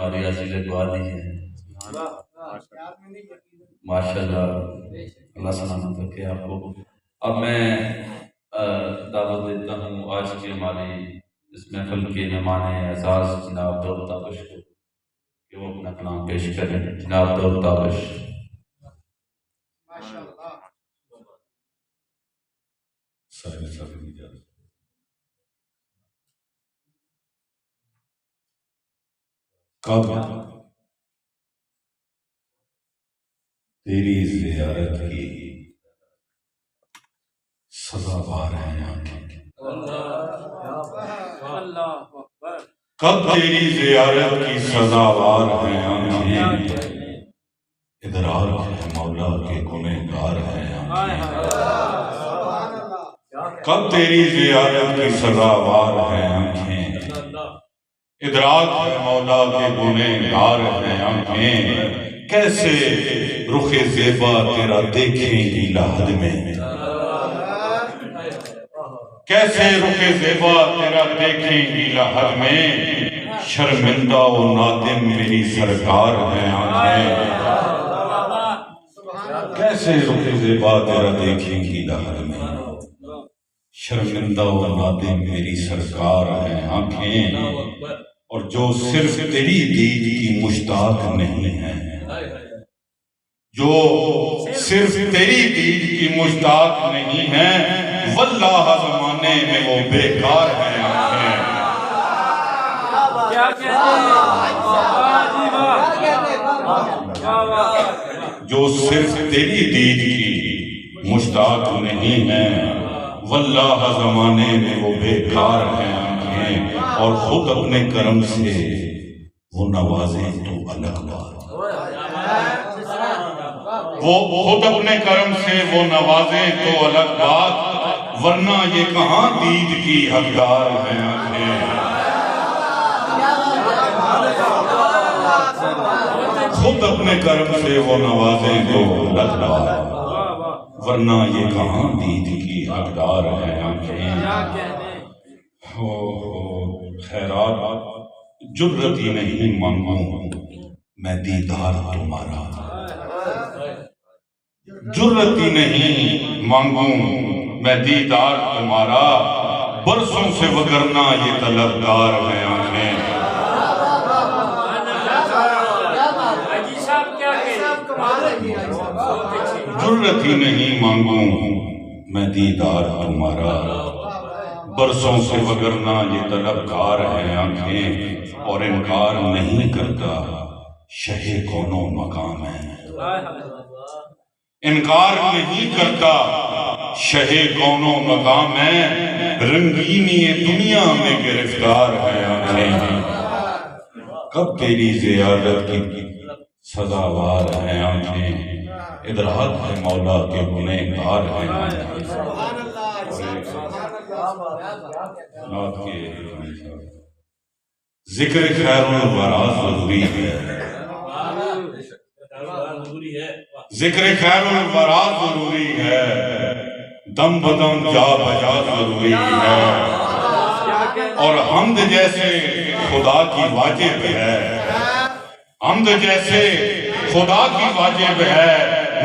ہماری عزیز دعا دی ہے ماشاءاللہ، اللہ سلامت رکھے آپ کو۔ اب میں دعوت دیتا ہوں آج کی ہماری اس محفل کے مہمان اعزاز جناب دور تابش کو کہ وہ اپنا کلام پیش کریں۔ جناب دور تابش۔ کب تیری زیارت کی سزاوار ہیں آنکھیں، کب تیری زیارت کی سزاوار ہیں آنکھیں، ادراک ہے مولا کے گنہگار ہیں آنکھیں، کب تیری زیارت کی سزاوار ہیں آنکھیں، ادراک ہے مولا کے گنہگار ہیں آنکھیں، کیسے رخ زیبا تیرا دیکھیں گی لحد میں، کیسے رخ زیبا تیرا دیکھیں گی لحد میں، شرمندہ و نادم میری سرکار ہیں آنکھیں، کیسے رخ زیبا تیرا دیکھیں گی لحد میں، شرمندہ و نادم میری سرکار ہیں آنکھیں، اور جو صرف تیری دید کی مشتاق نہیں ہیں، جو صرف تیری دید کی مشتاق نہیں ہیں، واللہ زمانے میں وہ بیکار ہیں آنکھیں، جو صرف تیری دید کی مشتاق نہیں ہیں، واللہ زمانے میں وہ بیکار ہیں آنکھیں، اور خود اپنے کرم سے وہ نوازیں تو الگ بات، وہ خود اپنے کرم سے وہ نوازیں تو الگ بات، ورنہ یہ کہاں دید کی حقدار ہیں آنکھیں، خود اپنے کرم سے وہ نوازیں تو الگ بات، ورنہ یہ کہاں دید کی حقدار ہیں آنکھیں۔ خیرات جرت ہی نہیں مانگوں میں دیدار تمہارا، جرت ہی نہیں مانگوں میں دیدار تمہارا، برسوں سے وگرنہ یہ طلبگار ہیں آنکھیں، جرت ہی نہیں مانگوں میں دیدار تمہارا، برسوں سے وگرنہ یہ طلبگار ہیں آنکھیں، اور انکار نہیں کرتا شہ کون و مقام ہے، انکار نہیں کرتا شہ کون و مقام ہے، رنگینی دنیا میں گرفتار ہے آنکھیں، کب تیری زیارت کی سزاوار ہیں آنکھیں، ادراک ہے مولا کے گنہگار ہیں آنکھیں۔ ذکر خیر الورا ضروری ہے، ذکر خیر الورا ضروری ہے، دم بدم جا بجا ضروری ہے، اور حمد جیسے خدا کی واجب ہے، حمد جیسے خدا کی واجب ہے،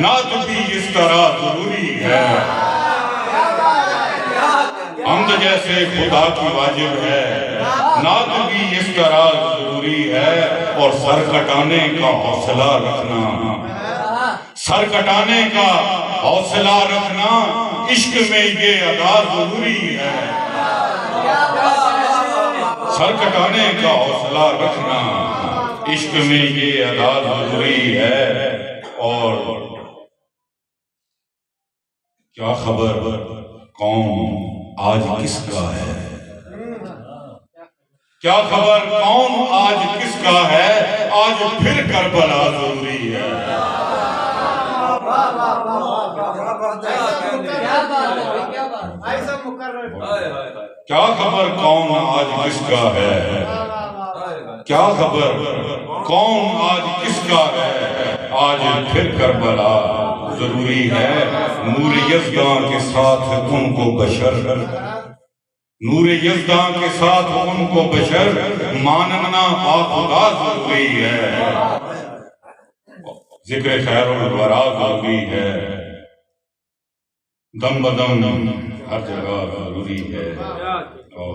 نعت بھی اس طرح ضروری ہے، حمد جیسے خدا کی واجب ہے، نعت بھی اس طرح ضروری ہے، اور سر کٹانے کا حوصلہ رکھنا، سر کٹانے کا حوصلہ رکھنا، عشق میں یہ ادا ضروری ہے، سر کٹانے کا حوصلہ رکھنا، عشق میں یہ ادا ضروری ہے، اور کیا خبر کون آج کس کا ہے، کیا خبر کون آج کس کا ہے، آج پھر کربلا ضروری ہے، کیا خبر کون آج کس کا ہے، کیا خبر کون آج کس کا ہے، آج پھر کربلا ضروری ہے، نور یزداں کے ساتھ ان کو بشر نور یزداں کے ساتھ ان کو بشر ماننا باخدا ضروری ہے، ذکر خیر الورا ضروری ہے، دم بدم ہر جگہ ضروری ہے۔ اور